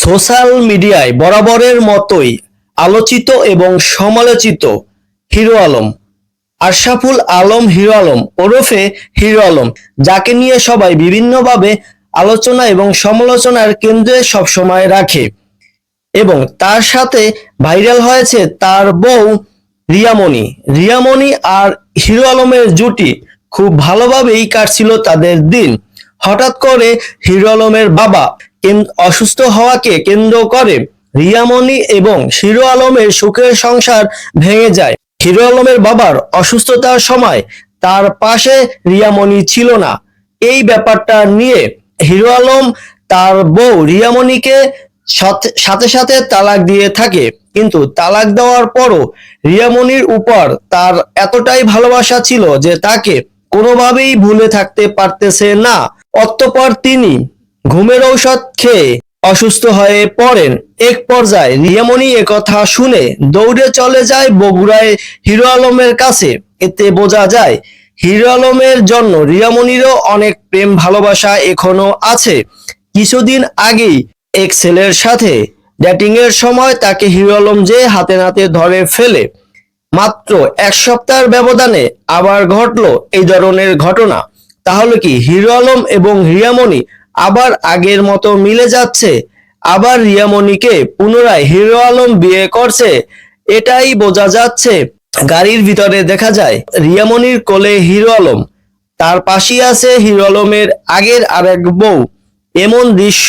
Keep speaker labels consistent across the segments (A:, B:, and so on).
A: Social মিডিয়ায় বরাবরের মতোই আলোচিত এবং সমালোচিত হিরো আলম, আশরাফুল আলম হিরো আলম ওরফে হিরো আলম, যাকে নিয়ে সবাই বিভিন্নভাবে আলোচনা এবং সমালোচনার কেন্দ্রে সবসময় রাখে। এবং তার সাথে ভাইরাল হয়েছে তার বউ রিয়ামণি। রিয়ামণি আর হিরো আলমের জুটি খুব ভালোভাবেই কাটছিল তাদের দিন। হঠাৎ করে হিরো আলমের বাবা অসুস্থ হওয়াকে কেন্দ্র করে রিয়ামণি এবং হিরো আলমের সুখের সংসার ভেঙে যায়। হিরো আলমের বাবার অসুস্থতার সময় তার পাশে রিয়ামণি ছিল না। এই ব্যাপারটা নিয়ে হিরো আলম তার বউ রিয়ামণিকে সাথে সাথে তালাক দিয়ে থাকে। কিন্তু তালাক দেওয়ার পরও রিয়ামণির উপর তার এতটাই ভালোবাসা ছিল যে তাকে কোনোভাবেই ভুলে থাকতে পারতেছে না। অতঃপর তিনি ঘুমের ঔষধ খেয়ে অসুস্থ হয়ে পড়েন। এক পর্যায়ে রিয়ামণি একথা শুনে দৌড়ে চলে যায় বগুড়ায় হিরো আলমের কাছে। এতে বোঝা যায় হিরো আলমের জন্য রিয়ামণিরও অনেক প্রেম ভালোবাসা এখনো আছে। কিছুদিন আগেই এক ছেলের সাথে ডেটিং এর সময় তাকে হিরো আলম যে হাতে নাতে ধরে ফেলে। মাত্র এক সপ্তাহের ব্যবধানে আবার ঘটলো এই ধরনের ঘটনা। তাহলে কি হিরো আলম এবং রিয়ামণি আবার আগের মতো মিলে যাচ্ছে? আবার রিয়ামণিকে পুনরায় হিরো আলম বিয়ে করছে? এটাই বোঝা যাচ্ছে। গাড়ির ভিতরে দেখা যায় রিয়ামণির কোলে হিরো আলম, তার পাশেই আছে হিরো আলমের আগের আরেক বউ। এমন দৃশ্য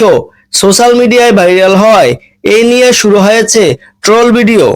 A: সোশ্যাল মিডিয়ায় ভাইরাল হয়। এই নিয়ে শুরু হয়েছে ট্রোল ভিডিও।